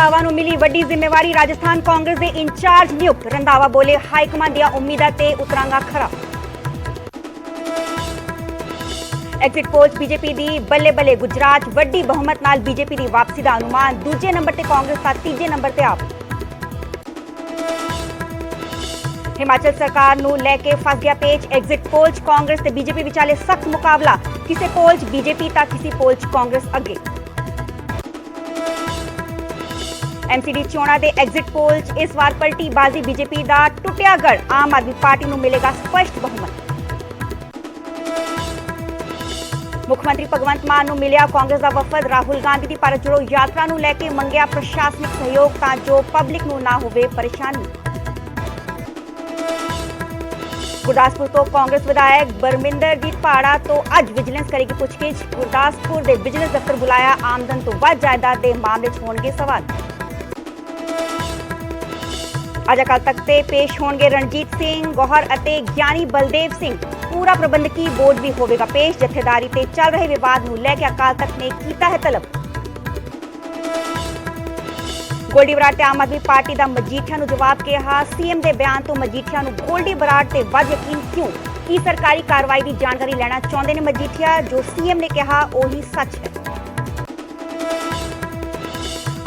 ਰੰਧਾਵਾ ਨੂੰ ਮਿਲੀ ਵੱਡੀ ਜ਼ਿੰਮੇਵਾਰੀ। ਰਾਜਸਥਾਨ ਕਾਂਗਰਸ ਦੇ ਇੰਚਾਰਜ ਨਿਯੁਕਤ। ਰੰਧਾਵਾ ਬੋਲੇ, ਹਾਈ ਕਮਾਂਡ ਦੀਆਂ ਉਮੀਦਾਂ ਤੇ ਉਤਰਾਂਗਾ ਖਰਾ। ਐਗਜ਼ਿਟ ਪੋਲਸ ਬੀਜੇਪੀ ਦੀ ਬੱਲੇ ਬੱਲੇ। ਗੁਜਰਾਤ ਵੱਡੀ ਬਹੁਮਤ ਨਾਲ ਬੀਜੇਪੀ ਦੀ ਵਾਪਸੀ ਦਾ ਅਨੁਮਾਨ। ਦੂਜੇ ਨੰਬਰ ਤੇ ਕਾਂਗਰਸ ਤਾਂ ਤੀਜੇ ਨੰਬਰ ਤੇ ਆਪ। ਹਿਮਾਚਲ ਸਰਕਾਰ ਨੂੰ ਲੈ ਕੇ ਫਸ ਗਿਆ ਪੇਚ। ਐਗਜ਼ਿਟ ਪੋਲਸ ਕਾਂਗਰਸ ਤੇ ਬੀਜੇਪੀ ਵਿਚਾਲੇ ਸਖਤ ਮੁਕਾਬਲਾ। ਕਿਸੇ ਪੋਲ 'ਚ ਬੀਜੇਪੀ ਤਾਂ ਕਿਸੇ ਪੋਲ 'ਚ ਕਾਂਗਰਸ ਅੱਗੇ। ਐਮਸੀਡੀ ਚੋਣਾਂ ਦੇ ਐਗਜ਼ਿਟ ਪੋਲ 'ਚ ਇਸ ਵਾਰ ਪਲਟੀ ਬਾਜ਼ੀ। ਬੀਜੇਪੀ ਦਾ ਟੁੱਟਿਆ ਗੜ। ਆਮ ਆਦਮੀ ਪਾਰਟੀ ਨੂੰ ਮਿਲੇਗਾ ਸਪਸ਼ਟ ਬਹੁਮਤ। ਮੁੱਖ ਮੰਤਰੀ ਭਗਵੰਤ ਮਾਨ ਨੂੰ ਮਿਲਿਆ ਕਾਂਗਰਸ ਦਾ ਵਫਦ। ਰਾਹੁਲ ਗਾਂਧੀ ਦੀ ਭਾਰਤ ਜੋੜੋ ਯਾਤਰਾ ਨੂੰ ਲੈ ਕੇ ਮੰਗਿਆ ਪ੍ਰਸ਼ਾਸਨਿਕ ਸਹਿਯੋਗ ਤਾਂ ਜੋ ਪਬਲਿਕ ਨੂੰ ਨਾ ਹੋਵੇ ਪਰੇਸ਼ਾਨੀ। ਗੁਰਦਾਸਪੁਰ ਤੋਂ ਕਾਂਗਰਸ ਵਿਧਾਇਕ ਬਰਮਿੰਦਰਜੀਤ ਪਾੜਾ ਤੋਂ ਅੱਜ ਵਿਜੀਲੈਂਸ ਕਰੇਗੀ ਪੁੱਛਗਿੱਛ। ਗੁਰਦਾਸਪੁਰ ਦੇ ਬਿਜ਼ਨਸ ਦਫ਼ਤਰ ਬੁਲਾਇਆ। ਆਮਦਨ ਤੋਂ ਵੱਧ ਜਾਇਦਾਦ ਦੇ ਮਾਮਲੇ 'ਚ ਹੋਣਗੇ ਸਵਾਲ। ਅੱਜ ਅਕਾਲ ਤਖ਼ਤ ਤੇ ਪੇਸ਼ ਹੋਣਗੇ ਰਣਜੀਤ ਸਿੰਘ ਗੌਹਰ ਅਤੇ ਗਿਆਨੀ ਬਲਦੇਵ ਸਿੰਘ। ਪੂਰਾ ਪ੍ਰਬੰਧਕੀ ਬੋਰਡ ਵੀ ਹੋਵੇਗਾ ਪੇਸ਼। ਜਥੇਦਾਰੀ ਤੇ ਚੱਲ ਰਹੇ ਵਿਵਾਦ ਨੂੰ ਲੈ ਕੇ ਅਕਾਲ ਤਖ਼ਤ ਨੇ ਕੀਤਾ ਹੈ ਤਲਬ। ਗੋਲਡੀ ਬਰਾੜ ਤੇ ਆਮ ਆਦਮੀ ਪਾਰਟੀ ਦਾ ਮਜੀਠੀਆ ਨੂੰ ਜਵਾਬ ਕਿਹਾ। ਸੀਐਮ ਦੇ ਬਿਆਨ ਤੋਂ ਮਜੀਠੀਆ ਨੂੰ ਗੋਲਡੀ ਬਰਾੜ ਤੇ ਵੱਧ ਯਕੀਨ ਕਿਉਂ? ਕੀ ਸਰਕਾਰੀ ਕਾਰਵਾਈ ਦੀ ਜਾਣਕਾਰੀ ਲੈਣਾ ਚਾਹੁੰਦੇ ਨੇ ਮਜੀਠੀਆ? ਜੋ ਸੀਐਮ ਨੇ ਕਿਹਾ ਉਹੀ ਸੱਚ ਹੈ।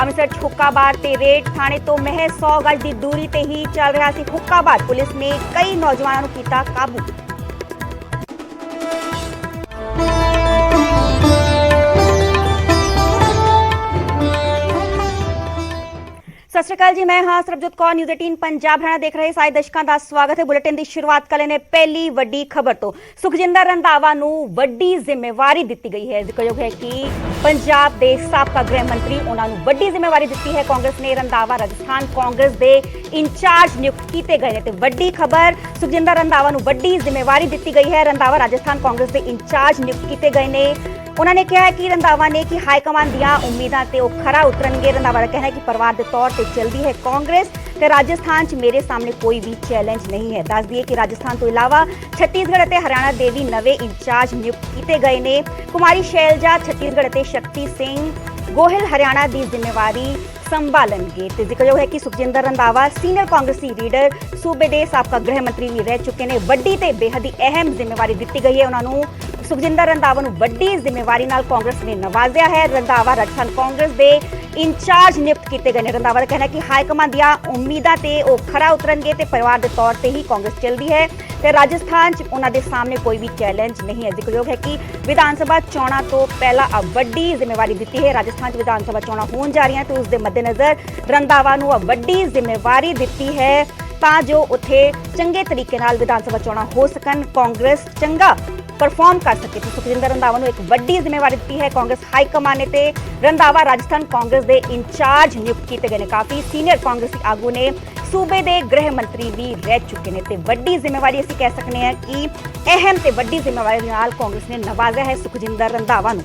ਅੰਮ੍ਰਿਤਸਰ 'ਚ ਹੁੱਕਾ ਬਾਰ ਤੇ ਰੇਡ। ਥਾਣੇ ਤੋਂ ਮਹਿਜ਼ 100 ਗਜ ਦੀ ਦੂਰੀ ਤੇ ਹੀ ਚੱਲ ਰਿਹਾ ਸੀ ਹੁੱਕਾ ਬਾਰ। ਪੁਲਿਸ ਨੇ ਕਈ ਨੌਜਵਾਨਾਂ ਨੂੰ ਕੀਤਾ ਕਾਬੂ। ਸਤਿ ਸ਼੍ਰੀ ਅਕਾਲ ਜੀ, ਮੈਂ ਹਾਂ ਸਰਬਜੋਤ ਕੌਰ। ਨਿਊਜ਼ 18 ਪੰਜਾਬ ਹਰਿਆਣਾ ਦੇਖ ਰਹੇ ਸਾਰੇ ਦਰਸ਼ਕਾਂ ਦਾ ਸਵਾਗਤ ਹੈ। ਬੁਲੇਟਿਨ ਦੀ ਸ਼ੁਰੂਆਤ ਕਰ ਲੈਣੇ ਪਹਿਲੀ ਵੱਡੀ ਖਬਰ ਤੋਂ। ਸੁਖਜਿੰਦਰ ਰੰਧਾਵਾ ਨੂੰ ਵੱਡੀ ਜ਼ਿੰਮੇਵਾਰੀ ਦਿੱਤੀ ਗਈ ਹੈ। ਜ਼ਿਕਰਯੋਗ ਹੈ ਕਿ ਪੰਜਾਬ ਦੇ ਸਾਬਕਾ ਗ੍ਰਹਿ ਮੰਤਰੀ, ਉਹਨਾਂ ਨੂੰ ਵੱਡੀ ਜ਼ਿੰਮੇਵਾਰੀ ਦਿੱਤੀ ਹੈ ਕਾਂਗਰਸ ਨੇ। ਰੰਧਾਵਾ ਰਾਜਸਥਾਨ ਕਾਂਗਰਸ ਦੇ ਇੰਚਾਰਜ ਨਿਯੁਕਤ ਕੀਤੇ ਗਏ ਨੇ ਤੇ ਵੱਡੀ ਖਬਰ, ਸੁਖਜਿੰਦਰ ਰੰਧਾਵਾ ਨੂੰ ਵੱਡੀ ਜ਼ਿੰਮੇਵਾਰੀ ਦਿੱਤੀ ਗਈ ਹੈ। ਰੰਧਾਵਾ ਰਾਜਸਥਾਨ ਕਾਂਗਰਸ ਦੇ ਇੰਚਾਰਜ ਨਿਯੁਕਤ ਕੀਤੇ ਗਏ ਨੇ। ਉਹਨਾਂ ਨੇ ਕਿਹਾ ਹੈ ਕਿ ਰੰਧਾਵਾ ਨੇ ਕਿ ਹਾਈ ਕਮਾਂਡ ਦੀਆਂ ਉਮੀਦਾਂ ਤੇ ਉਹ ਖਰਾ ਉਤਰਨਗੇ। ਰੰਧਾਵਾ ਦਾ ਕਹਿਣਾ ਹੈ ਕਿ ਪਰਿਵਾਰ ਦੇ ਤੌਰ ਤੇ ਚਲਦੀ ਹੈ ਕਾਂਗਰਸ ਤੇ ਰਾਜਸਥਾਨ 'ਚ ਮੇਰੇ ਸਾਹਮਣੇ ਕੋਈ ਵੀ ਚੈਲੰਜ ਨਹੀਂ ਹੈ। ਦੱਸ ਦਈਏ ਕਿ ਰਾਜਸਥਾਨ ਤੋਂ ਇਲਾਵਾ ਛੱਤੀਸਗੜ੍ਹ ਅਤੇ ਹਰਿਆਣਾ ਦੇ ਵੀ ਨਵੇਂ ਇੰਚਾਰਜ ਨਿਯੁਕਤ ਕੀਤੇ ਗਏ ਨੇ। ਕੁਮਾਰੀ ਸ਼ੈਲਜਾ ਛੱਤੀਸਗੜ੍ਹ ਅਤੇ ਸ਼ਕਤੀ ਸਿੰਘ ਗੋਹਿਲ ਹਰਿਆਣਾ ਦੀ ਜ਼ਿੰਮੇਵਾਰੀ ਸੰਭਾਲਣਗੇ। ਤੇ ਜ਼ਿਕਰਯੋਗ ਹੈ ਕਿ ਸੁਖਜਿੰਦਰ ਰੰਧਾਵਾ ਸੀਨੀਅਰ ਕਾਂਗਰਸੀ ਲੀਡਰ, ਸੂਬੇ ਦੇ ਸਾਬਕਾ ਗ੍ਰਹਿ ਮੰਤਰੀ ਵੀ ਰਹਿ ਚੁੱਕੇ ਨੇ। ਵੱਡੀ ਤੇ ਬੇਹੱਦ ਅਹਿਮ ਜ਼ਿੰਮੇਵਾਰੀ ਦਿੱਤੀ ਗਈ ਹੈ ਉਹਨਾਂ ਨੂੰ। ਸੁਖਜਿੰਦਰ ਰੰਧਾਵਾ ਨੂੰ ਵੱਡੀ ਜ਼ਿੰਮੇਵਾਰੀ ਨਾਲ ਕਾਂਗਰਸ ਨੇ ਨਵਾਜ਼ਿਆ ਹੈ। ਰੰਧਾਵਾ ਰਾਜਸਥਾਨ ਕਾਂਗਰਸ ਦੇ ਇੰਚਾਰਜ ਨਿਯੁਕਤ ਕੀਤੇ ਗਏ ਨੇ। ਰੰਧਾਵਾ ਦਾ ਕਹਿਣਾ ਹੈ ਕਿ ਹਾਈ ਕਮਾਂਡ ਦੀਆਂ ਉਮੀਦਾਂ ਤੇ ਉਹ ਖਰਾ ਉਤਰਨਗੇ ਤੇ ਪਰਿਵਾਰ ਦੇ ਤੌਰ ਤੇ ਹੀ ਕਾਂਗਰਸ ਚੱਲਦੀ ਹੈ ਤੇ ਰਾਜਸਥਾਨ 'ਚ ਉਹਨਾਂ ਦੇ ਸਾਹਮਣੇ ਕੋਈ ਵੀ ਚੈਲੰਜ ਨਹੀਂ ਹੈ। ਜ਼ਿਕਰਯੋਗ ਹੈ ਕਿ ਵਿਧਾਨ ਸਭਾ ਚੋਣਾਂ ਤੋਂ ਪਹਿਲਾਂ ਵੱਡੀ ਜ਼ਿੰਮੇਵਾਰੀ ਦਿੱਤੀ ਹੈ। ਰਾਜਸਥਾਨ 'ਚ ਵਿਧਾਨ ਸਭਾ ਚੋਣਾਂ ਹੋਣ ਜਾ ਰਹੀਆਂ ਤੇ ਉਸ ਦੇ ਮੱਦੇਨਜ਼ਰ ਰੰਧਾਵਾ ਨੂੰ ਵੱਡੀ ਜ਼ਿੰਮੇਵਾਰੀ ਦਿੱਤੀ ਹੈ ਤਾਂ ਜੋ ਉੱਥੇ ਚੰਗੇ ਤਰੀਕੇ ਨਾਲ ਵਿਧਾਨ ਸਭਾ ਚੋਣਾਂ ਹੋ ਸਕਣ, ਕਾਂਗਰਸ ਚੰਗਾ ਪਰਫਾਰਮ ਕਰ ਸਕੇ। ਤੇ ਸੁਖਜਿੰਦਰ ਰੰਧਾਵਾ ਨੂੰ ਇੱਕ ਵੱਡੀ ਜ਼ਿੰਮੇਵਾਰੀ ਦਿੱਤੀ ਹੈ ਕਾਂਗਰਸ ਹਾਈ ਕਮਾਂਡ ਨੇ ਤੇ ਰੰਧਾਵਾ ਰਾਜਸਥਾਨ ਕਾਂਗਰਸ ਦੇ ਇੰਚਾਰਜ ਨਿਯੁਕਤ ਕੀਤੇ ਗਏ ਨੇ। ਕਾਫੀ ਸੀਨੀਅਰ ਕਾਂਗਰਸੀ ਆਗੂ ਨੇ, ਸੂਬੇ ਦੇ ਗ੍ਰਹਿ ਮੰਤਰੀ ਵੀ ਰਹਿ ਚੁੱਕੇ ਨੇ ਤੇ ਵੱਡੀ ਜ਼ਿੰਮੇਵਾਰੀ ਅਸੀਂ ਕਹਿ ਸਕਦੇ ਹਾਂ ਕਿ ਅਹਿਮ ਤੇ ਵੱਡੀ ਜ਼ਿੰਮੇਵਾਰੀ ਨਾਲ ਕਾਂਗਰਸ ਨੇ ਨਵਾਜ਼ਿਆ ਹੈ ਸੁਖਜਿੰਦਰ ਰੰਧਾਵਾ ਨੂੰ।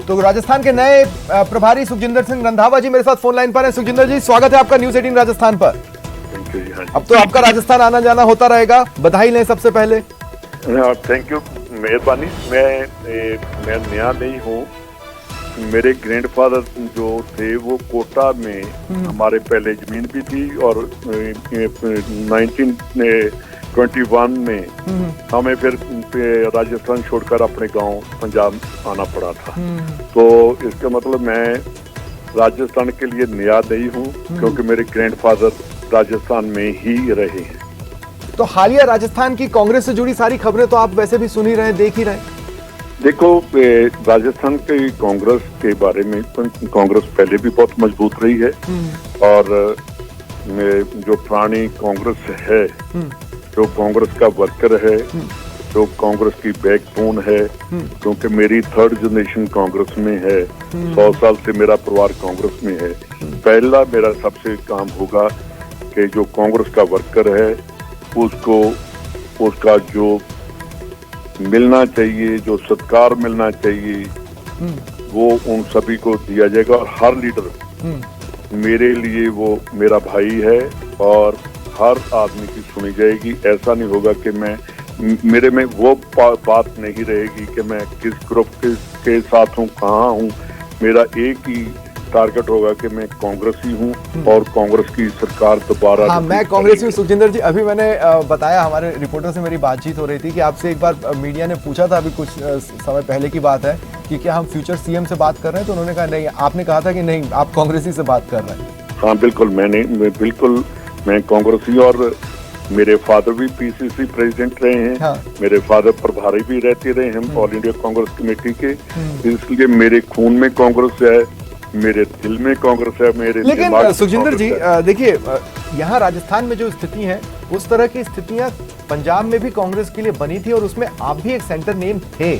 तो राजस्थान के नए प्रभारी सुखजिंदर सिंह रंधावा जी मेरे साथ फोन लाइन पर हैं। सुखजिंदर जी, स्वागत है आपका न्यूज 18 राजस्थान पर। थैंक यू जी। अब तो आपका राजस्थान आना जाना होता रहेगा, बधाई लें सबसे पहले। थैंक यू, मेहरबानी। मैं नया नहीं हूँ। मेरे ग्रैंडफादर जो थे वो कोटा में, हमारे पहले जमीन भी थी और 1921 में हमें फिर राजस्थान छोड़कर अपने गांव पंजाब आना पड़ा था। तो इसका मतलब मैं राजस्थान के लिए नया नहीं हूँ क्योंकि मेरे ग्रैंडफादर राजस्थान में ही रहे हैं। तो हालिया राजस्थान की कांग्रेस से जुड़ी सारी खबरें तो आप वैसे भी सुन ही रहे, देख ही रहे। देखो, राजस्थान की कांग्रेस के बारे में, कांग्रेस पहले भी बहुत मजबूत रही है और जो पुरानी कांग्रेस है, जो कांग्रेस का वर्कर है, जो कांग्रेस की बैकबोन है, क्योंकि मेरी थर्ड जनरेशन कांग्रेस में है, 100 साल से मेरा परिवार कांग्रेस में है। पहला मेरा सबसे काम होगा कि जो कांग्रेस का वर्कर है उसको उसका जो मिलना चाहिए, जो सत्कार मिलना चाहिए, वो उन सभी को दिया जाएगा और हर लीडर मेरे लिए वो मेरा भाई है और हर आदमी की सुनी जाएगी। ऐसा नहीं होगा कि मेरे में वो बात नहीं रहेगी कि मैं किस ग्रुप के साथ हूँ, कहाँ हूँ। मेरा एक ही टारगेट होगा कि मैं कांग्रेसी हूँ और कांग्रेस की सरकार दोबारा। हाँ, मैं कांग्रेसी हूँ। सुखजिंदर जी, अभी मैंने बताया, हमारे रिपोर्टर से मेरी बातचीत हो रही थी कि आपसे एक बार मीडिया ने पूछा था, अभी कुछ समय पहले की बात है, कि क्या हम फ्यूचर सीएम से बात कर रहे हैं, तो उन्होंने कहा नहीं। आपने कहा था कि नहीं, आप कांग्रेसी से बात कर रहे हैं। हाँ बिल्कुल, मैं कांग्रेसी और मेरे फादर भी पीसीसी प्रेसिडेंट रहे हैं। हाँ। मेरे फादर प्रभारी भी रहते रहे हैं ऑल इंडिया कांग्रेस कमेटी के, इसलिए मेरे खून में कांग्रेस है, मेरे दिल में कांग्रेस है, मेरे। लेकिन सुखजिंदर जी देखिए, यहाँ राजस्थान में जो स्थिति है, उस तरह की स्थितियां पंजाब में भी कांग्रेस के लिए बनी थी और उसमें आप भी एक सेंटर नेम थे।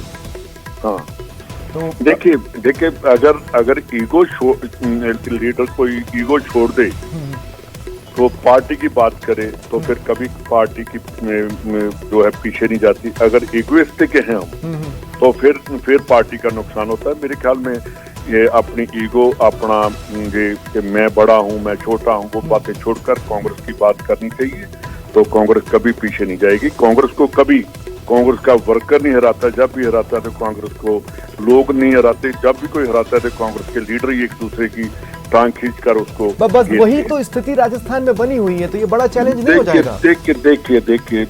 हाँ, तो देखिए अगर ईगो लीडर कोई ईगो छोड़ दे तो पार्टी की बात करे तो फिर कभी पार्टी की जो है पीछे नहीं जाती। अगर इगोइस्टिक हैं हम तो फिर पार्टी का नुकसान होता है। मेरे ख्याल में ये अपनी ईगो, अपना ये कि मैं बड़ा हूँ, मैं छोटा हूँ, वो बातें छोड़कर कांग्रेस की बात करनी चाहिए, तो कांग्रेस कभी पीछे नहीं जाएगी। कांग्रेस का वर्कर नहीं हराता, जब भी हराता है तो कांग्रेस को लोग नहीं हराते, जब भी कोई हराता है तो कांग्रेस के लीडर ही एक दूसरे की टांग खींचकर उसको। बस वही तो स्थिति राजस्थान में बनी हुई है, तो ये बड़ा चैलेंज नहीं हो जाएगा? देखिए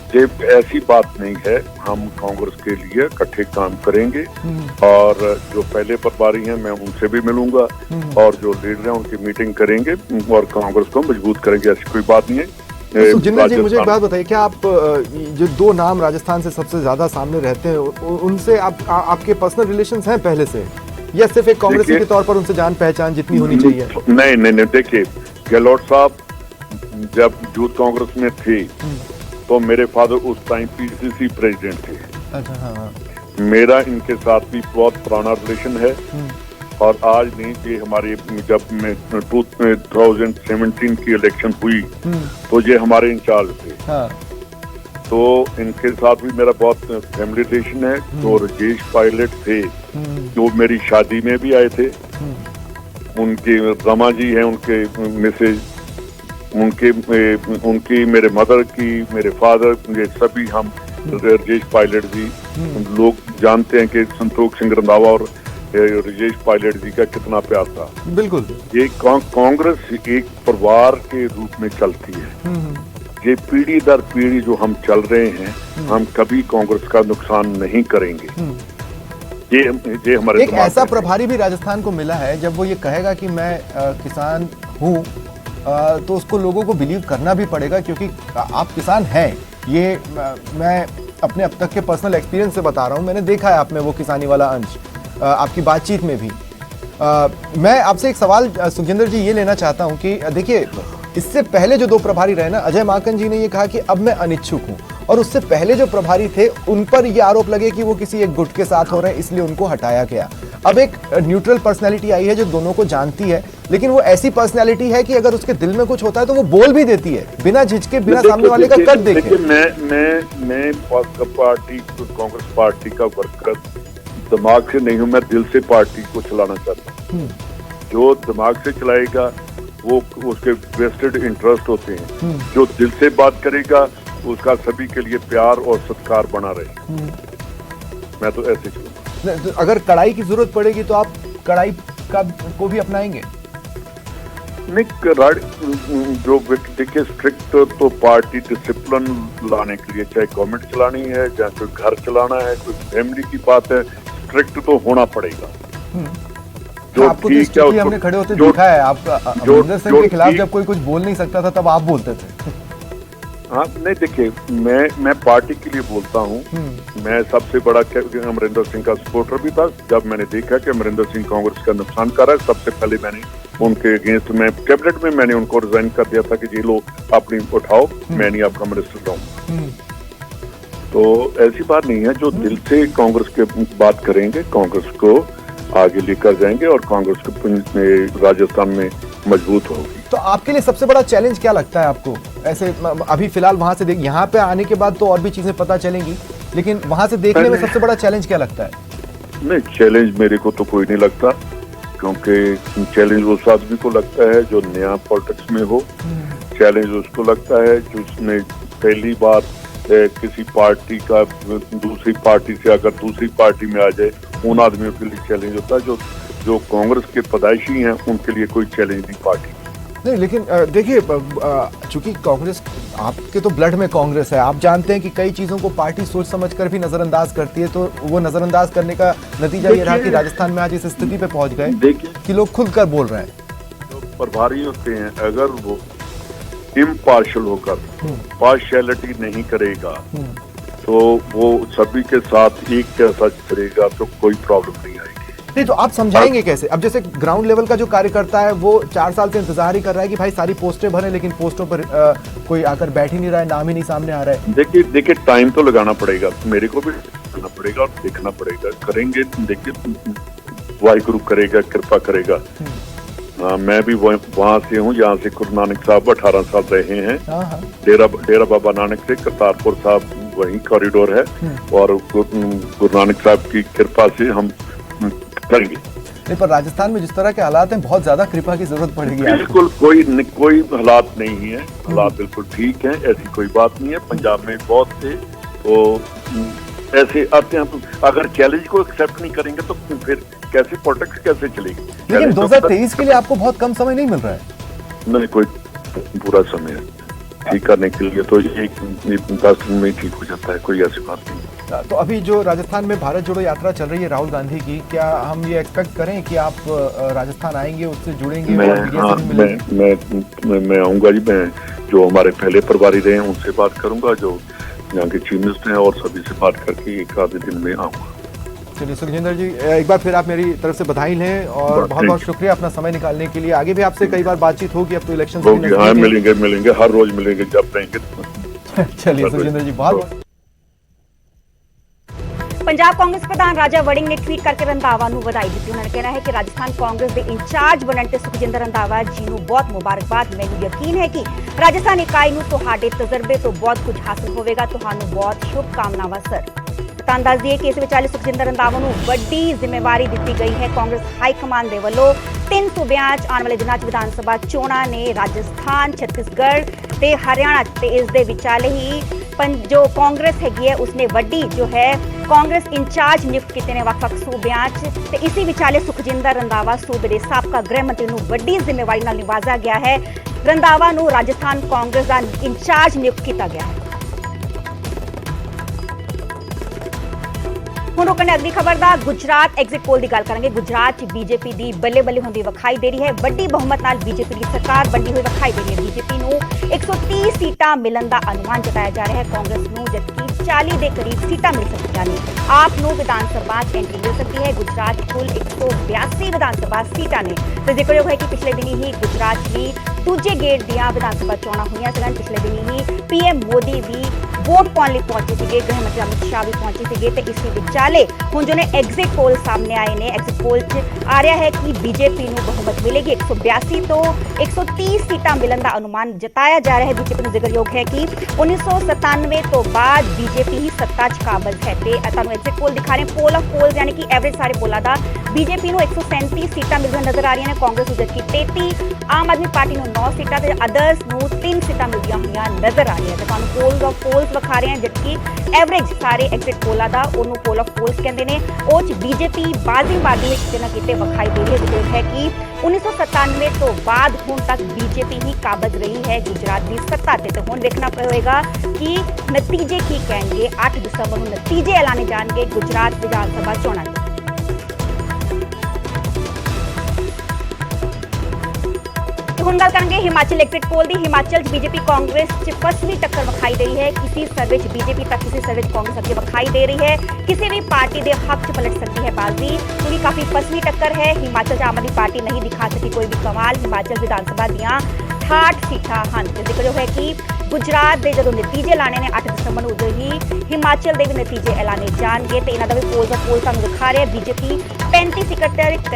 ऐसी बात नहीं है। हम कांग्रेस के लिए इकट्ठे काम करेंगे और जो पहले प्रभारी हैं मैं उनसे भी मिलूंगा और जो लीडर हैं उनकी मीटिंग करेंगे और कांग्रेस को मजबूत करेंगे। ऐसी कोई बात नहीं है। तो सुखजिंदर जी, मुझे एक बात बताइए, क्या आप जो दो नाम राजस्थान से सबसे ज्यादा सामने रहते हैं, उनसे आपके पर्सनल रिलेशंस हैं पहले से, या सिर्फ एक कांग्रेसी के तौर पर उनसे जान पहचान जितनी होनी चाहिए? नहीं, देखिए गहलोत साहब जब यूथ कांग्रेस में थे तो मेरे फादर उस टाइम पीसीसी प्रेसिडेंट थे। अच्छा, हाँ। मेरा इनके साथ भी बहुत पुराना रिलेशन है और आज नहीं, ये हमारे जब में 2017 की इलेक्शन हुई तो ये हमारे इंचार्ज थे। हाँ। तो इनके साथ भी मेरा बहुत फैमिली रिलेशन है। तो राजेश पायलट थे जो मेरी शादी में भी आए थे, उनके रमा जी हैं, उनके मिसेज, उनकी मेरे मदर की, मेरे फादर, ये सभी हम राजेश पायलट जी, लोग जानते हैं कि संतोष सिंह रंधावा और राजेश पायलट जी का कितना प्यार था। बिल्कुल, ये कांग्रेस एक परिवार के रूप में चलती है। ये पीढ़ी दर पीढ़ी जो हम चल रहे हैं, हम कभी कांग्रेस का नुकसान नहीं करेंगे। ये हमारे एक ऐसा प्रभारी भी राजस्थान को मिला है, जब वो ये कहेगा कि मैं किसान हूँ, तो उसको लोगों को बिलीव करना भी पड़ेगा, क्योंकि आप किसान हैं। ये मैं अपने अब तक के पर्सनल एक्सपीरियंस से बता रहा हूँ, मैंने देखा है आप में वो किसानी वाला अंश, आपकी बातचीत में भी। मैं आपसे एक सवाल सुखजिंदर जी ये लेना चाहता हूँ कि देखिए, इससे पहले जो दो प्रभारी रहे ना, अजय माकन जी ने ये कहा कि अब मैं अनिच्छुक हूं, और उससे पहले जो प्रभारी थे उन पर ये आरोप लगे कि वो किसी एक गुट के साथ हो रहे हैं, इसलिए उनको हटाया गया। अब एक न्यूट्रल पर्सनैलिटी आई है जो दोनों को जानती है, लेकिन वो ऐसी पर्सनैलिटी है कि अगर उसके दिल में कुछ होता है तो वो बोल भी देती है, बिना झिझके, बिना सामने वाले का कट देखे। मैं कांग्रेस पार्टी का वर्कर दिमाग से नहीं हूँ, मैं दिल से पार्टी को चलाना चाहता हूँ। जो दिमाग से चलाएगा वो उसके वेस्टेड इंटरेस्ट होते हैं। जो दिल से बात करेगा उसका सभी के लिए प्यार और सत्कार बना रहे। मैं तो ऐसे चलूंगा। अगर कड़ाई की जरूरत पड़ेगी तो आप कड़ाई को भी अपनाएंगे? नहीं, जो देखिए स्ट्रिक्ट तो पार्टी डिसिप्लिन लाने के लिए, चाहे गवर्नमेंट चलानी है, चाहे कोई घर चलाना है, कोई फैमिली की बात है, स्ट्रिक्ट तो होना पड़ेगा। जो आपको तो हमने खड़े होते देखा है, आप अमरिंदर सिंह के खिलाफ जब कोई कुछ बोल नहीं सकता था तब आप बोलते थे। हाँ, नहीं देखिए, मैं पार्टी के लिए बोलता हूँ। मैं सबसे बड़ा अमरिंदर सिंह का सपोर्टर भी था। जब मैंने देखा कि अमरिंदर सिंह कांग्रेस का नुकसान कर रहा है, सबसे पहले मैंने उनके अगेंस्ट में कैबिनेट में मैंने उनको रिजाइन कर दिया था कि ये लोग अपनी उठाओ, मैं नहीं आपका मिनिस्टर रहूंगा। तो ऐसी बात नहीं है। जो दिल से कांग्रेस के बात करेंगे, कांग्रेस को आगे लेकर जाएंगे और कांग्रेस राजस्थान में मजबूत होगी। तो आपके लिए सबसे बड़ा चैलेंज क्या लगता है आपको? ऐसे अभी फिलहाल वहां से यहाँ पे आने के बाद तो और भी चीजें पता चलेंगी, लेकिन वहां से देखने में सबसे बड़ा चैलेंज क्या लगता है? नहीं, चैलेंज मेरे को तो कोई नहीं लगता, क्योंकि चैलेंज उस आदमी को लगता है जो नया पॉलिटिक्स में हो। चैलेंज उसको लगता है जिसने पहली बार किसी पार्टी का दूसरी पार्टी से अगर दूसरी पार्टी में आ जाए, उन आदमियों के लिए चैलेंज होता है। जो कांग्रेस के पैदाइशी हैं उनके लिए कोई चैलेंज नहीं पार्टी नहीं। लेकिन देखिए, चूंकि कांग्रेस, आपके तो ब्लड में कांग्रेस है, आप जानते हैं कि कई चीजों को पार्टी सोच समझकर भी नजरअंदाज करती है, तो वो नजरअंदाज करने का नतीजा ये रहा कि राजस्थान में आज इस स्थिति पे पहुंच गए देखिए कि लोग खुलकर बोल रहे हैं। जो प्रभारी होते हैं, अगर वो इम्पार्शियल होकर पार्शियलिटी नहीं करेगा तो वो सभी के साथ एक जैसा करेगा तो कोई प्रॉब्लम नहीं आएगी। नहीं, तो आप समझाएंगे कैसे? अब जैसे ग्राउंड लेवल का जो कार्यकर्ता है वो 4 साल से इंतजार ही कर रहा है कि भाई सारी पोस्टें भरें, लेकिन पोस्टों पर कोई आकर बैठ ही नहीं रहा है, नाम ही नहीं सामने आ रहा है। देखिए टाइम तो लगाना पड़ेगा, मेरे को भी करना पड़ेगा और देखना पड़ेगा, करेंगे। देखिए वाहिगुरु करेगा, कृपा करेगा। मैं भी वहाँ से हूँ, यहाँ से गुरु नानक साहब 18 साल रहे हैं। डेरा बाबा नानक से करतारपुर साहब वही कॉरिडोर है, और गुरु नानक साहब की कृपा से हम करेंगे। नहीं, पर राजस्थान में जिस तरह के हालात हैं, बहुत ज्यादा कृपा की जरूरत पड़ेगी। बिल्कुल कोई हालात नहीं है, हालात बिल्कुल ठीक हैं, ऐसी कोई बात नहीं है। पंजाब में बहुत से तो ऐसे आते हैं, अगर चैलेंज को एक्सेप्ट नहीं करेंगे तो फिर कैसे पॉलिटिक्स कैसे चलेगी? लेकिन 2023 के लिए आपको बहुत कम समय नहीं मिल रहा है। नहीं, कोई पूरा समय है ठीक करने के लिए, तो एक 10 दिन में ठीक हो जाता है, कोई ऐसी बात नहीं। तो अभी जो राजस्थान में भारत जोड़ो यात्रा चल रही है राहुल गांधी की, क्या हम ये एक्सपेक्ट करें कि आप राजस्थान आएंगे, उससे जुड़ेंगे? मैं आऊंगा जी। मैं जो हमारे पहले प्रभारी रहे हैं उनसे बात करूंगा, जो यहाँ के चीफ मिनिस्टर हैं, और सभी से बात करके एक आधे दिन में आऊंगा। चलिए सुखजिंदर जी, एक बार फिर आप मेरी तरफ से बधाई लें और बहुत बहुत शुक्रिया अपना समय निकालने के लिए। आगे भी आपसे कई बार बातचीत होगी, अब तो इलेक्शन मिलेंगे, हर रोज मिलेंगे जब रहेंगे। चलिए सुखजिंदर जी, बहुत ਪੰਜਾਬ ਕਾਂਗਰਸ ਪ੍ਰਧਾਨ ਰਾਜਾ ਵੜਿੰਗ ਨੇ ਟਵੀਟ ਕਰਕੇ ਰੰਧਾਵਾ ਨੂੰ ਵਧਾਈ ਦਿੱਤੀ। ਉਹਨਾਂ ਨੇ ਕਿਹਾ ਹੈ ਕਿ ਰਾਜਸਥਾਨ ਕਾਂਗਰਸ ਦੇ ਇੰਚਾਰਜ ਬਣਨ ਤੇ ਸੁਖਜਿੰਦਰ ਰੰਧਾਵਾ ਜੀ ਨੂੰ ਬਹੁਤ ਮੁਬਾਰਕਬਾਦ। ਮੈਨੂੰ ਯਕੀਨ ਹੈ ਕਿ ਰਾਜਸਥਾਨ ਇਕਾਈ ਨੂੰ ਤੁਹਾਡੇ ਤਜਰਬੇ ਤੋਂ ਬਹੁਤ ਕੁਝ ਹਾਸਲ ਹੋਵੇਗਾ। ਤੁਹਾਨੂੰ ਬਹੁਤ ਸ਼ੁਭਕਾਮਨਾਵਾਂ ਸਰ। ਤੁਹਾਨੂੰ ਦੱਸ ਦਈਏ ਕਿ ਇਸ ਵਿਚਾਲੇ ਸੁਖਜਿੰਦਰ ਰੰਧਾਵਾ ਨੂੰ ਵੱਡੀ ਜ਼ਿੰਮੇਵਾਰੀ ਦਿੱਤੀ ਗਈ ਹੈ। ਕਾਂਗਰਸ ਹਾਈ ਕਮਾਂਡ ਦੇ ਵੱਲੋਂ 3 ਸੂਬਿਆਂ 'ਚ ਆਉਣ ਵਾਲੇ ਦਿਨਾਂ 'ਚ ਵਿਧਾਨ ਸਭਾ ਚੋਣਾਂ ਨੇ। ਰਾਜਸਥਾਨ, ਛੱਤੀਸਗੜ੍ਹ ਤੇ ਹਰਿਆਣਾ ਤੇ ਇਸ ਦੇ ਵਿਚਾਲੇ ਹੀ जो कांग्रेस हैगी है उसने वड्डी जो है कांग्रेस इंचार्ज नियुक्त किए ने ਵੱਖ-ਵੱਖ सूबियां च। इसी विचाले सुखजिंदर रंधावा सूबे के साबका गृह मंत्री ਨੂੰ ਵੱਡੀ ਜ਼ਿੰਮੇਵਾਰੀ ਨਾਲ ਨਿਵਾਜ਼ਿਆ ਗਿਆ ਹੈ। रंधावा ਨੂੰ राजस्थान कांग्रेस ਦਾ इंचार्ज नियुक्त किया गया है। ਹੁਣ ਰੁਕਣੇ ਅਗਲੀ ਖਬਰ ਦਾ ਗੁਜਰਾਤ ਐਗਜ਼ਿਟ ਪੋਲ ਦੀ ਗੱਲ ਕਰਾਂਗੇ। ਗੁਜਰਾਤ 'ਚ ਬੀਜੇਪੀ ਦੀ ਬੱਲੇ-ਬੱਲੇ ਹੁੰਦੀ ਵਿਖਾਈ ਦੇ ਰਹੀ ਹੈ। ਵੱਡੀ ਬਹੁਮਤ ਨਾਲ ਬੀਜੇਪੀ ਦੀ ਸਰਕਾਰ ਬਣਦੀ ਹੋਈ ਵਿਖਾਈ ਦੇ ਰਹੀ ਹੈ। ਬੀਜੇਪੀ ਨੂੰ 130 ਸੀਟਾਂ ਮਿਲਣ ਦਾ ਅਨੁਮਾਨ ਜਤਾਇਆ ਜਾ ਰਿਹਾ ਹੈ। ਕਾਂਗਰਸ ਨੂੰ ਜਦਕਿ 40 ਦੇ ਕਰੀਬ ਸੀਟਾਂ ਮਿਲ ਸਕਦੀਆਂ ਨੇ। ਆਪ ਨੂੰ ਵਿਧਾਨ ਸਭਾ 'ਚ ਐਂਟਰੀ ਮਿਲ ਸਕਦੀ ਹੈ। ਗੁਜਰਾਤ 'ਚ ਕੁੱਲ 182 ਵਿਧਾਨ ਸਭਾ ਸੀਟਾਂ ਨੇ। ਤੇ ਜ਼ਿਕਰਯੋਗ ਹੈ ਕਿ ਪਿਛਲੇ ਦਿਨੀ ਹੀ ਗੁਜਰਾਤ 'ਚ ਵੀ ਦੂਜੇ ਗੇੜ ਦੀਆਂ ਵਿਧਾਨ ਸਭਾ ਚੋਣਾਂ ਹੋਈਆਂ ਸਨ। ਪਿਛਲੇ ਦਿਨੀ ਹੀ ਪੀਐਮ ਮੋਦੀ ਵੀ ਵੋਟ ਪਾਉਣ ਲਈ ਪਹੁੰਚੇ ਸੀਗੇ, ਗ੍ਰਹਿ ਮੰਤਰੀ ਅਮਿਤ ਸ਼ਾਹ ਵੀ ਪਹੁੰਚੇ ਸੀਗੇ। ਤੇ ਇਸੇ ਵਿਚਾਲੇ ਹੁਣ ਜੋ ਨੇ ਐਗਜ਼ਿਟ ਪੋਲ ਸਾਹਮਣੇ ਆਏ ਨੇ, ਐਗਜ਼ਿਟ ਪੋਲ 'ਚ ਆ ਰਿਹਾ ਹੈ ਕਿ ਬੀਜੇਪੀ ਨੂੰ ਬਹੁਮਤ ਮਿਲੇਗੀ। 182 ਤੋਂ 130 ਸੀਟਾਂ ਮਿਲਣ ਦਾ ਅਨੁਮਾਨ ਜਤਾਇਆ ਜਾ ਰਿਹਾ ਹੈ। ਬੀਜੇਪੀ ਨੂੰ ਜ਼ਿਕਰਯੋਗ ਹੈ ਕਿ 1997 ਤੋਂ ਬਾਅਦ ਬੀਜੇਪੀ ਹੀ ਸੱਤਾ 'ਚ ਕਾਬਜ਼ ਹੈ। ਤੇ ਤੁਹਾਨੂੰ ਐਗਜ਼ਿਟ ਪੋਲ ਦਿਖਾ ਰਹੇ ਪੋਲ ਆਫ ਪੋਲਸ ਯਾਨੀ ਕਿ ਐਵਰੇਜ ਸਾਰੇ ਪੋਲਾਂ ਦਾ ਬੀਜੇਪੀ ਨੂੰ 137 ਸੀਟਾਂ ਮਿਲਦੀਆਂ ਨਜ਼ਰ ਆ ਰਹੀਆਂ ਨੇ। ਕਾਂਗਰਸ ਨੂੰ ਜਦਕਿ 33, ਆਮ ਆਦਮੀ ਪਾਰਟੀ ਨੂੰ 9 ਸੀਟਾਂ ਤੇ ਅਦਰਸ ਨੂੰ 3 ਸੀਟਾਂ ਮਿਲਦੀਆਂ ਹੋਈਆਂ ਨਜ਼ਰ ਆ ਰਹੀਆਂ। ਤੇ ਤੁਹਾਨੂੰ ਪੋਲਸ ਆਫ ਪੋਲਸ ਵਿਖਾ ਰਹੇ ਹਾਂ, ਜਦਕਿ ਐਵਰੇਜ ਸਾਰੇ ਐਗਜ਼ਿਟ ਪੋਲਾਂ ਦਾ ਉਹਨੂੰ ਪੋਲ ਆਫ ਪੋਲਸ ਕਹਿੰਦੇ ਨੇ। ਉਹ 'ਚ ਬੀਜੇਪੀ ਬਾਜ਼ੀ ਮਾਰਦੀ ਹੋਈ ਕਿਤੇ ਨਾ ਕਿਤੇ ਵਿਖਾਈ ਦੇ ਰਹੀ ਹੈ। ਜ਼ਿਕਰ ਹੈ ਕਿ 1997 ਤੋਂ ਬਾਅਦ ਹੁਣ ਤੱਕ ਬੀਜੇਪੀ ਹੀ ਕਾਬਜ਼ ਰਹੀ ਹੈ ਗੁਜਰਾਤ ਦੀ ਸੱਤਾ ਤੇ। ਹੁਣ ਦੇਖਣਾ ਪਵੇਗਾ ਕਿ ਨਤੀਜੇ ਕੀ ਕਹਿਣਗੇ। 8 ਦਸੰਬਰ ਨੂੰ ਨਤੀਜੇ ਐਲਾਨੇ ਜਾਣਗੇ ਗੁਜਰਾਤ ਵਿਧਾਨ ਸਭਾ ਚੋਣਾਂ ਦੇ। ਹੁਣ ਗੱਲ ਕਰਾਂਗੇ ਹਿਮਾਚਲ ਐਗਜ਼ਿਟ ਪੋਲ ਦੀ। ਹਿਮਾਚਲ 'ਚ ਬੀਜੇਪੀ ਕਾਂਗਰਸ 'ਚ ਫਸਵੀਂ ਟੱਕਰ ਵਿਖਾਈ ਦੇ ਰਹੀ ਹੈ। ਕਿਸੇ ਸਰਵੇ 'ਚ ਬੀਜੇਪੀ ਤਾਂ ਕਿਸੇ ਸਰਵੇ 'ਚ ਕਾਂਗਰਸ ਅੱਗੇ ਵਿਖਾਈ ਦੇ ਰਹੀ ਹੈ। ਕਿਸੇ ਵੀ ਪਾਰਟੀ ਦੇ ਹੱਕ 'ਚ ਪਲਟ ਸਕਦੀ ਹੈ ਬਾਜ਼ੀ, ਕਿਉਂਕਿ ਕਾਫੀ ਫਸਵੀਂ ਟੱਕਰ ਹੈ। ਹਿਮਾਚਲ 'ਚ ਆਮ ਆਦਮੀ ਪਾਰਟੀ ਨਹੀਂ ਦਿਖਾ ਸਕੀ ਕੋਈ ਵੀ ਕਮਾਲ। ਹਿਮਾਚਲ ਵਿਧਾਨ ਸਭਾ ਦੀਆਂ 68 ਸੀਟਾਂ ਹਨ। ਤੇ ਜ਼ਿਕਰ ਹੈ ਕਿ ਗੁਜਰਾਤ ਦੇ ਜਦੋਂ ਨਤੀਜੇ ਐਲਾਨੇ ਨੇ 8 ਦਸੰਬਰ ਨੂੰ, ਉਦੋਂ ਹੀ ਹਿਮਾਚਲ ਦੇ ਵੀ ਨਤੀਜੇ ਐਲਾਨੇ ਜਾਣਗੇ। ਤੇ ਇਹਨਾਂ ਦਾ ਵੀ ਪੋਲ ਦਾ ਪੋਲ ਤੁਹਾਨੂੰ ਦਿਖਾ ਰਿਹਾ। ਬੀਜੇਪੀ 35 ਸੀਟਾਂ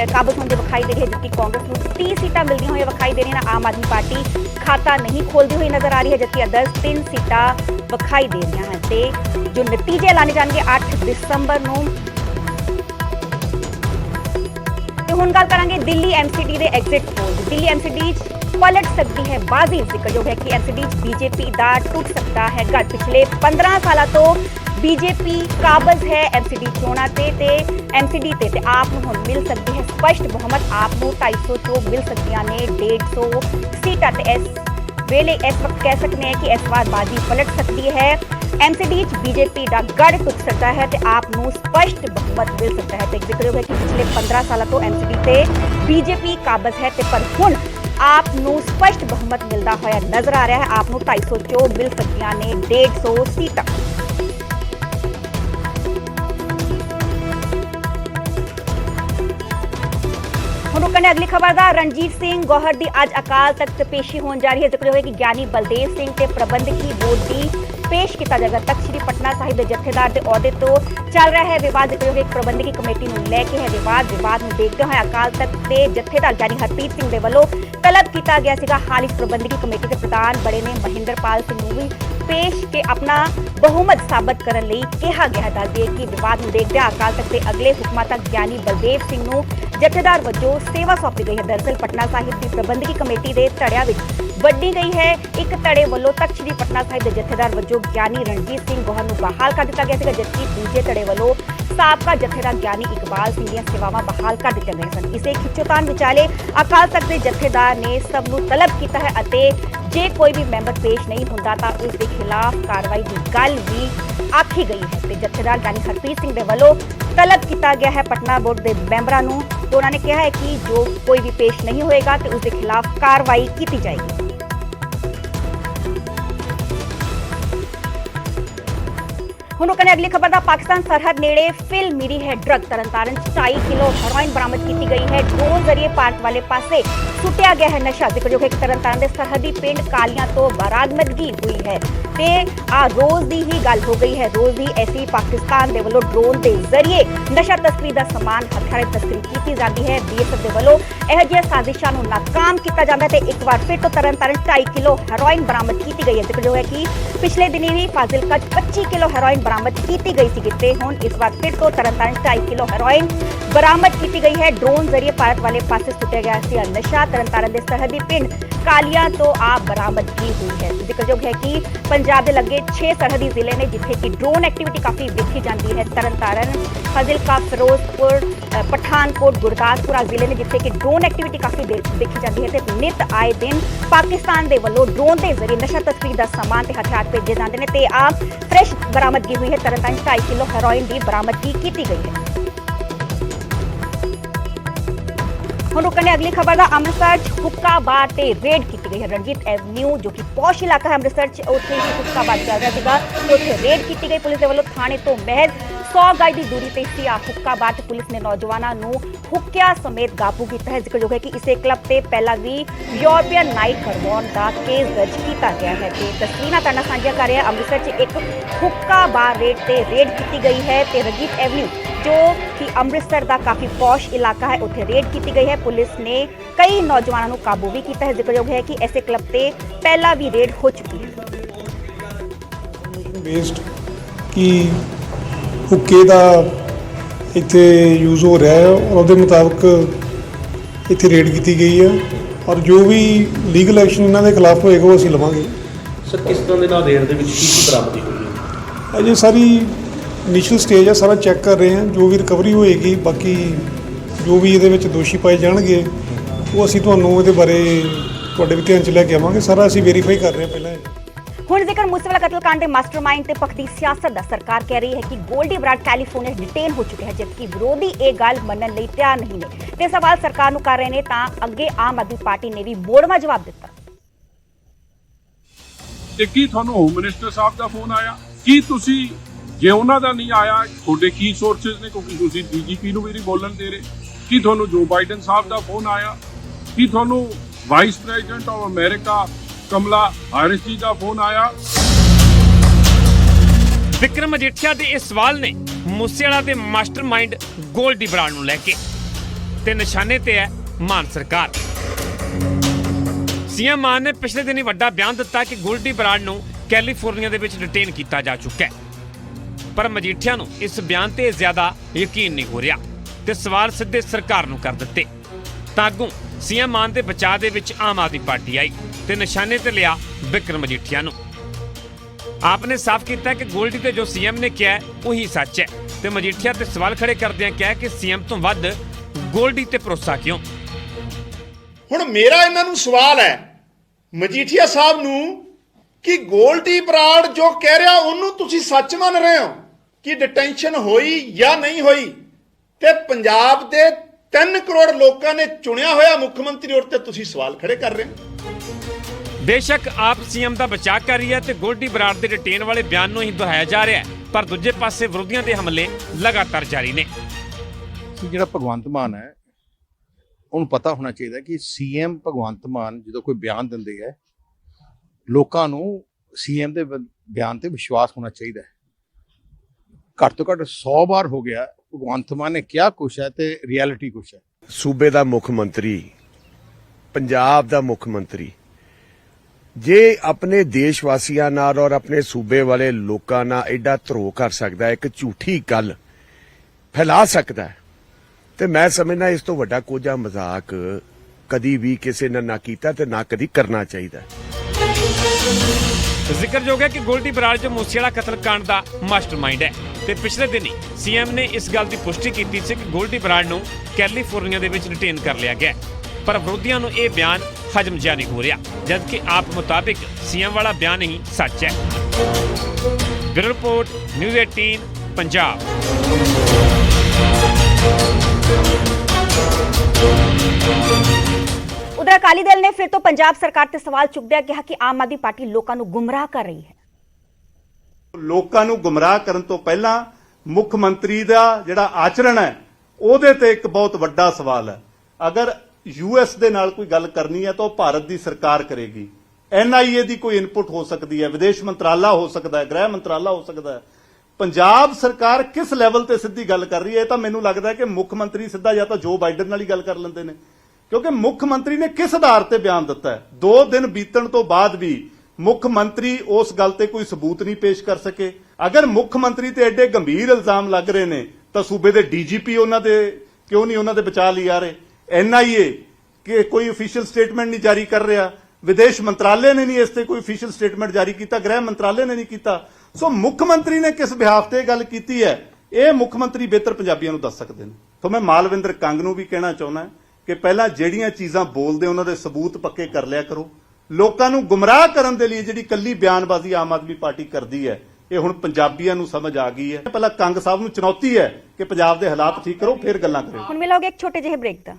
ਕਾਬਜ਼ ਹੁੰਦੇ ਵਿਖਾਈ ਦੇ ਰਹੀ ਹੈ, ਜਦਕਿ ਕਾਂਗਰਸ ਨੂੰ 30 ਸੀਟਾਂ ਮਿਲਦੀਆਂ ਹੋਈਆਂ ਵਿਖਾਈ ਦੇ ਰਹੀਆਂ ਨੇ। ਆਮ ਆਦਮੀ ਪਾਰਟੀ ਖਾਤਾ ਨਹੀਂ ਖੋਲਦੀ ਹੋਈ ਨਜ਼ਰ ਆ ਰਹੀ ਹੈ, ਜਦਕਿ ਅਦਰਸ 3 ਸੀਟਾਂ ਵਿਖਾਈ ਦੇ ਰਹੀਆਂ ਹਨ। ਤੇ ਜੋ ਨਤੀਜੇ ਐਲਾਨੇ ਜਾਣਗੇ 8 ਦਸੰਬਰ ਨੂੰ, तो हुण गल करांगे दिल्ली एमसीडी दे एग्जिट पोल। दिल्ली एमसीडी पलट सकती है बाजी। जिक्रयोग है कि एमसीडी बीजेपी का टूट सकता है गढ़। पिछले 15 साल तो बीजेपी काबज है एमसीडी चोणां ते एमसीडी ते आप नूं हुण मिल सकती है स्पष्ट बहुमत। आप नूं 250 चों मिल सकदियां ने 150 सीटां ते इस वेले इस वक्त कह सकते हैं कि इस बार बाजी पलट सकती है। एमसीडी बीजेपी का गढ़ टुट सकता है तो आप नूं स्पष्ट बहुमत मिल सकता है। तो जिक्रयोग है कि पिछले 15 साल तो एमसीडी ते बीजेपी काबज है ते पर हुण आप नूं स्पष्ट बहुमत मिलता होया नजर आ रहा है। आप नूं 250 चों मिल सकदियां ने 150 सीटां। हुण अगली खबर दा रणजीत सिंह गौहर दी अज अकाल तख्त पेशी होने जा रही है। जिक्र है कि ज्ञानी बलदेव सिंह ते प्रबंधकी बोर्ड दी पेश किया जाएगा। तख्त श्री पटना साहिब के जत्थेदार के अहुदे तो चल रहा है विवाद। जिक्र है कि प्रबंधकी कमेटी को लैके है विवाद में देखते हुए अकाल तख्त के जत्थेदार ज्ञानी हरप्रीत सिंह के वालों तलब किया गया सीगा। हाल ही प्रबंधकी कमेटी के प्रधान बड़े ने महिंदरपाल सिंह नूं भी पेश के अपना बहुमत साबित करने लई कहा गया। दस दिए कि विवाद में देखते अकाल तख्त के अगले हुक्मां तक ज्ञानी बलदेव सिंह नूं जत्थेदार वजों सेवा सौंपी गई है। दरअसल पटना साहिब की प्रबंधकी कमेटी के धड़ियां विच वड्डी गई है। एक धड़े वालों तख्त श्री पटना साहिब के जत्थेदार वजों ज्ञानी रणजीत सिंह गौहर नूं बहाल कर दिता गया, जबकि दूजे धड़े वालों साबका जत्थेदार ज्ञानी इकबाल सिंह दी सेवावां बहाल कर दित्तियां गईआं सन। इसे खिच्चोतान विचाले अकाल तख्त के जत्थेदार ने सब नूं तलब किया है अते जे कोई भी मैंबर पेश नहीं हुंदा तां उस दे खिलाफ कार्रवाई की गल भी आखी गई है। ते जत्थेदार ज्ञानी हरप्रीत सिंह दे वालों तलब किया गया है पटना बोर्ड के मैंबरां नूं। तो उन्होंने कहा है कि जो कोई भी पेश नहीं होएगा तो उसके खिलाफ कार्रवाई की जाएगी। हुण अगली खबर दा पाकिस्तान सरहद नेड़े फिल मिली है ड्रग। तरनतारन 2.5 किलो हेरोइन बरामद की गई है। ड्रोन जरिए भारत वाले पासे सुटिया गया है नशा। जिक्र है कि तरनतारन के सरहदी पिंड कालियां तो बरामदगी हुई है ते आ रोज दी ही गल हो गई है। रोज ही ऐसी पाकिस्तान के वालों ड्रोन के जरिए नशा तस्करी का समान हथियार तस्करी की जाती है। बीएसएफ के वालों यह जिहा साजिशां नूं नाकाम किया जाता है। तो एक बार फिर तो तरनतारन 2.5 किलो हेरोइन बरामद की गई है। जिक्र है कि पिछले दिनी भी फाजिलका 25 किलो हेरोइन बरामद की गई थी। हुण इस बार फिर तो तरनतारन 2.5 किलो हेरोइन बरामद की गई है। ड्रोन जरिए भारत वाले पासे सुटिया गया सी नशा। तरनतारन के सरहदी पिंड कालियां तो आप बरामदगी हुई है। जिक्रयोग है कि पंजाब के लगे 6 सरहदी जिले ने जिथे कि ड्रोन एक्टिविटी काफी देखी जाती है। तरनतारन, फाजिलका, फिरोजपुर, पठानकोट, गुरदासपुर जिले ने जिथे कि ड्रोन एक्टिविटी काफी देखी जाती है। तो नित आए दिन पाकिस्तान के वालों ड्रोन के जरिए नशा तस्करी का समान ते हथियार भेजे जाते हैं। तो आ फ्रैश बरामदगी हुई है। तरनतारन 2.5 किलो हेरोइन की बरामदगी की गई है। हुण अगली खबर दा अमृतसर हुक्का बार ते रेड की गई है। रणजीत एवेन्यू जो कि पौश इलाका है अमृतसर उत्थे ही हुक्का बार चल रहा सीगा। उत्थे रेड की गई पुलिस के वालों थाने तो महज 100 गज की दूरी पर सी आ हुक्का बार। पुलिस ने नौजवानों नूं हुक्किया समेत काबू किया है। जिक्र है कि इसे क्लब से पहला भी यूरोपियन नाइट करवाउण का केस दर्ज किया गया है। तो तस्वीरां तुहाडे नाल साझा कर रहे हैं। अमृतसर एक हुक्का बार से रेड की गई है। तो रणजीत एवेन्यू जो कि अमृतसर का काफी पौश इलाका है उत्थे रेड की गई है। पुलिस ने कई नौजवानों को काबू भी किया है। जिक्रयोग है कि ऐसे क्लब से पहला भी रेड हो चुकी है। बेस्ड कि हुक्के का इत्थे यूज़ हो रहा है और उसके मुताबिक इत्थे रेड की गई है और जो भी लीगल एक्शन इन्हों के खिलाफ होएगा वो असीं लवांगे। सर किस तरह के रेड की बरामदी हुई है? अजे सारी इनिशियल स्टेज है, सारा चैक कर रहे हैं। जो भी रिकवरी होएगी बाकी जो भी ये दोषी पाए जाएंगे वो असीं तुहानूं इहदे बारे तुहाडे भी ध्यान च लैके आवांगे। सारा असीं वेरीफाई कर रहे हैं पहले। हुण जिक्र मूसेवाला कतलकांड के मास्टरमाइंड ते पखदी सियासत दा सरकार कह रही है कि गोल्डी बराड़ कैलीफोर्निया डिटेन हो चुके हैं, जबकि विरोधी ये गल मनण लई तैयार नहीं ने। ते सवाल सरकार नूं कर रहे ने तां अगे आम आदमी पार्टी ने भी मोड़वा जवाब दिता। ते की तुहानूं होम मिनिस्टर साहब दा फोन आया? की तुसीं जे उन्हां दा नहीं आया तुहाडे की सोर्सेज ने, क्योंकि तुसीं डीजीपी नूं भी नहीं बोलण दे रहे? की तुहानूं जो बाइडन साहब दा फोन आया? की तुहानूं vice president of America Kamala Harris ji का फोन आया? विक्रम मजीठिया के इस सवाल ने मूसेवाला के मास्टरमाइंड गोल्डी बराड़ नूं लैके ते निशाने ते है मान सरकार। सीएम मान ने पिछले दिन ही वड्डा बयान दिता कि गोल्डी बराड़ नूं कैलीफोर्निया दे विच डिटेन किया जा चुका है, पर मजीठिया नूं इस बयान ते ज्यादा यकीन नहीं हो रहा। ਤੇ ਸਵਾਲ ਸਿੱਧੇ ਸਰਕਾਰ ਨੂੰ ਕਰ ਦਿੱਤੇ। ਤਾਂ ਅੱਗੋਂ ਸੀਐਮ ਮਾਨ ਦੇ ਬਚਾਅ ਦੇ ਵਿੱਚ ਆਮ ਆਦਮੀ ਪਾਰਟੀ ਆਈ ਤੇ ਨਿਸ਼ਾਨੇ ਤੇ ਲਿਆ ਬਿਕਰਮ ਮਜੀਠੀਆ ਨੂੰ। ਆਪਨੇ ਸਾਫ਼ ਕੀਤਾ ਕਿ ਗੋਲਡੀ ਤੇ ਜੋ ਸੀਐਮ ਨੇ ਕਿਹਾ ਉਹੀ ਸੱਚ ਹੈ ਤੇ ਮਜੀਠੀਆ ਤੇ ਸਵਾਲ ਖੜੇ ਕਰਦਿਆਂ ਕਿਹਾ ਕਿ ਸੀਐਮ ਤੋਂ ਵੱਧ ਗੋਲਡੀ ਤੇ ਭਰੋਸਾ ਕਿਉਂ। ਹੁਣ ਮੇਰਾ ਇਹਨਾਂ ਨੂੰ ਸਵਾਲ ਹੈ ਮਜੀਠੀਆ ਸਾਹਿਬ ਨੂੰ ਕਿ ਗੋਲਡੀ ਬਰਾੜ ਜੋ ਕਹਿ ਰਿਹਾ ਉਹਨੂੰ ਤੁਸੀਂ ਸੱਚ ਮੰਨ ਰਹੇ ਹੋ ਕਿ ਡਿਟੈਂਸ਼ਨ ਹੋਈ ਜਾਂ ਨਹੀਂ ਹੋਈ, ਤੇ ਪੰਜਾਬ ਦੇ 3 ਕਰੋੜ ਲੋਕਾਂ ਨੇ ਚੁਣਿਆ ਹੋਇਆ ਮੁੱਖ ਮੰਤਰੀ ਔਰ ਤੇ ਤੁਸੀਂ ਸਵਾਲ ਖੜੇ ਕਰ ਰਹੇ ਹੋ। ਬੇਸ਼ੱਕ ਆਪ ਸੀਐਮ ਦਾ ਬਚਾਅ ਕਰ ਰਹੀ ਹੈ ਤੇ ਗੋਲਡੀ ਬਰਾੜ ਦੇ ਡਿਟੇਨ ਵਾਲੇ ਬਿਆਨ ਨੂੰ ਹੀ ਦੁਹਰਾਇਆ ਜਾ ਰਿਹਾ ਹੈ, ਪਰ ਦੂਜੇ ਪਾਸੇ ਵਿਰੋਧੀਆਂ ਦੇ ਹਮਲੇ ਲਗਾਤਾਰ ਜਾਰੀ ਨੇ। ਜਿਹੜਾ ਭਗਵੰਤ ਮਾਨ ਹੈ ਉਹਨੂੰ ਪਤਾ ਹੋਣਾ ਚਾਹੀਦਾ ਕਿ ਸੀਐਮ ਭਗਵੰਤ ਮਾਨ ਜਦੋਂ ਕੋਈ ਬਿਆਨ ਦਿੰਦੇ ਹੈ ਲੋਕਾਂ ਨੂੰ ਸੀਐਮ ਦੇ ਬਿਆਨ ਤੇ ਵਿਸ਼ਵਾਸ ਹੋਣਾ ਚਾਹੀਦਾ ਹੈ। ਘੱਟ ਤੋਂ ਘੱਟ 100 ਵਾਰ ਹੋ ਗਿਆ ਭਗਵੰਤ ਮਾਨ ਨੇ ਕਿਹਾ ਕੁਛ ਹੈ ਤੇ ਰਿਐਲਿਟੀ ਕੁਛ ਹੈ। ਸੂਬੇ ਦਾ ਮੁੱਖ ਮੰਤਰੀ, ਪੰਜਾਬ ਦਾ ਮੁੱਖ ਮੰਤਰੀ ਜੇ ਆਪਣੇ ਦੇਸ਼ ਵਾਸੀਆਂ ਨਾਲ ਔਰ ਆਪਣੇ ਸੂਬੇ ਵਾਲੇ ਲੋਕਾਂ ਨਾਲ ਐਡਾ ਧਰੋਹ ਕਰ ਸਕਦਾ ਹੈ, ਇੱਕ ਝੂਠੀ ਗੱਲ ਫੈਲਾ ਸਕਦਾ ਹੈ, ਤੇ ਮੈਂ ਸਮਝਦਾ ਇਸ ਤੋਂ ਵੱਡਾ ਕੋਝਾ ਮਜ਼ਾਕ ਕਦੀ ਵੀ ਕਿਸੇ ਨੇ ਨਾ ਕੀਤਾ ਤੇ ਨਾ ਕਦੀ ਕਰਨਾ ਚਾਹੀਦਾ। ਜ਼ਿਕਰਯੋਗ ਹੈ ਕਿ ਗੋਲਡੀ ਬਰਾੜ ਜੋ ਮੂਸੇਵਾਲਾ ਕਤਲकांड ਦਾ ਮਾਸਟਰਮਾਈਂਡ ਹੈ ਤੇ ਪਿਛਲੇ ਦਿਨੀ ਸੀਐਮ ਨੇ ਇਸ ਗੱਲ ਦੀ ਪੁਸ਼ਟੀ ਕੀਤੀ ਸੀ ਕਿ ਗੋਲਡੀ ਬਰਾੜ ਨੂੰ ਕੈਲੀਫੋਰਨੀਆ ਦੇ ਵਿੱਚ ਡਿਟੇਨ ਕਰ ਲਿਆ ਗਿਆ, ਪਰ ਵਿਰੋਧੀਆਂ ਨੂੰ ਇਹ ਬਿਆਨ ਹਜਮ ਜਿਹਾ ਨਹੀਂ ਹੋ ਰਿਹਾ, ਜਦਕਿ ਆਪ ਮੁਤਾਬਿਕ ਸੀਐਮ ਵਾਲਾ ਬਿਆਨ ਹੀ ਸੱਚ ਹੈ। Bureau report news 18 Punjab. ਉਧਰ ਅਕਾਲੀ ਦਲ ਨੇ ਫਿਰ ਤੋਂ ਪੰਜਾਬ ਸਰਕਾਰ ਤੇ ਸਵਾਲ ਚੁੱਕਦਿਆਂ ਕਿਹਾ ਕਿ ਆਮ ਆਦਮੀ ਪਾਰਟੀ ਲੋਕਾਂ ਨੂੰ ਗੁੰਮਰਾਹ ਕਰ ਰਹੀ ਹੈ। ਲੋਕਾਂ ਨੂੰ ਗੁੰਮਰਾਹ ਕਰਨ ਤੋਂ ਪਹਿਲਾਂ ਮੁੱਖ ਮੰਤਰੀ ਦਾ ਜਿਹੜਾ ਆਚਰਣ ਹੈ ਉਹਦੇ ਤੇ ਇੱਕ ਬਹੁਤ ਵੱਡਾ ਸਵਾਲ ਹੈ। ਅਗਰ ਯੂਐਸ ਦੇ ਨਾਲ ਕੋਈ ਗੱਲ ਕਰਨੀ ਹੈ ਤਾਂ ਉਹ ਭਾਰਤ ਦੀ ਸਰਕਾਰ ਕਰੇਗੀ। ਐਨਆਈਏ ਦੀ ਕੋਈ ਇਨਪੁਟ ਹੋ ਸਕਦੀ ਹੈ, ਵਿਦੇਸ਼ ਮੰਤਰਾਲਾ ਹੋ ਸਕਦਾ ਹੈ, ਗ੍ਰਹਿ ਮੰਤਰਾਲਾ ਹੋ ਸਕਦਾ ਹੈ। ਪੰਜਾਬ ਸਰਕਾਰ ਕਿਸ ਲੈਵਲ ਤੇ ਸਿੱਧੀ ਗੱਲ ਕਰ ਰਹੀ ਹੈ? ਇਹ ਤਾਂ ਮੈਨੂੰ ਲੱਗਦਾ ਹੈ ਕਿ ਮੁੱਖ ਮੰਤਰੀ ਸਿੱਧਾ ਜਾਂ ਤਾਂ ਜੋ ਬਾਈਡਨ ਨਾਲ ਹੀ ਗੱਲ ਕਰ ਲੈਂਦੇ ਨੇ, ਕਿਉਂਕਿ ਮੁੱਖ ਮੰਤਰੀ ਨੇ ਕਿਸ ਆਧਾਰ ਤੇ ਬਿਆਨ ਦਿੱਤਾ ਹੈ। 2 ਦਿਨ ਬੀਤਣ ਤੋਂ ਬਾਅਦ ਵੀ ਮੁੱਖ ਮੰਤਰੀ ਉਸ ਗੱਲ ਤੇ ਕੋਈ ਸਬੂਤ ਨਹੀਂ ਪੇਸ਼ ਕਰ ਸਕੇ। ਅਗਰ ਮੁੱਖ ਮੰਤਰੀ ਤੇ ਐਡੇ ਗੰਭੀਰ ਇਲਜ਼ਾਮ ਲੱਗ ਰਹੇ ਨੇ ਤਾਂ ਸੂਬੇ ਦੇ ਡੀਜੀਪੀ ਉਹਨਾਂ ਦੇ ਕਿਉਂ ਨਹੀਂ ਉਹਨਾਂ ਦੇ ਬਚਾਅ ਲਈ ਆ ਰਹੇ? ਐਨਆਈਏ ਕਿ ਕੋਈ ਅਫੀਸ਼ੀਅਲ ਸਟੇਟਮੈਂਟ ਨਹੀਂ ਜਾਰੀ ਕਰ ਰਿਹਾ, ਵਿਦੇਸ਼ ਮੰਤਰਾਲੇ ਨੇ ਨਹੀਂ ਇਸ ਤੇ ਕੋਈ ਅਫੀਸ਼ੀਅਲ ਸਟੇਟਮੈਂਟ ਜਾਰੀ ਕੀਤਾ, ਗ੍ਰਹਿ ਮੰਤਰਾਲੇ ਨੇ ਨਹੀਂ ਕੀਤਾ। ਸੋ ਮੁੱਖ ਮੰਤਰੀ ਨੇ ਕਿਸ ਬਿਹਾਫ ਤੇ ਗੱਲ ਕੀਤੀ ਹੈ ਇਹ ਮੁੱਖ ਮੰਤਰੀ ਬਿਹਤਰ ਪੰਜਾਬੀਆਂ ਨੂੰ ਦੱਸ ਸਕਦੇ ਨੇ। ਤਾਂ ਮੈਂ ਮਾਲਵਿੰਦਰ ਕੰਗ ਨੂੰ ਵੀ ਕਹਿਣਾ ਚਾਹੁੰਦਾ ਕਿ ਪਹਿਲਾਂ ਜਿਹੜੀਆਂ ਚੀਜ਼ਾਂ ਬੋਲਦੇ ਉਹਨਾਂ ਦੇ ਸਬੂਤ ਪੱਕੇ ਕਰ ਲਿਆ ਕਰੋ। ਲੋਕਾਂ ਨੂੰ ਗੁੰਮਰਾਹ ਕਰਨ ਦੇ ਲਈ ਜਿਹੜੀ ਕੱਲੀ ਬਿਆਨਬਾਜ਼ੀ ਆਮ ਆਦਮੀ ਪਾਰਟੀ ਕਰਦੀ ਹੈ ਇਹ ਹੁਣ ਪੰਜਾਬੀਆਂ ਨੂੰ ਸਮਝ ਆ ਗਈ ਹੈ। ਪਹਿਲਾਂ ਕੰਗ ਸਾਹਿਬ ਨੂੰ ਚੁਣੌਤੀ ਹੈ ਕਿ ਪੰਜਾਬ ਦੇ ਹਾਲਾਤ ਠੀਕ ਕਰੋ, ਫਿਰ ਗੱਲਾਂ ਕਰੋ। ਹੁਣ ਮਿਲੋਗੇ ਇੱਕ ਛੋਟੇ ਜਿਹੇ ਬ੍ਰੇਕ ਦਾ।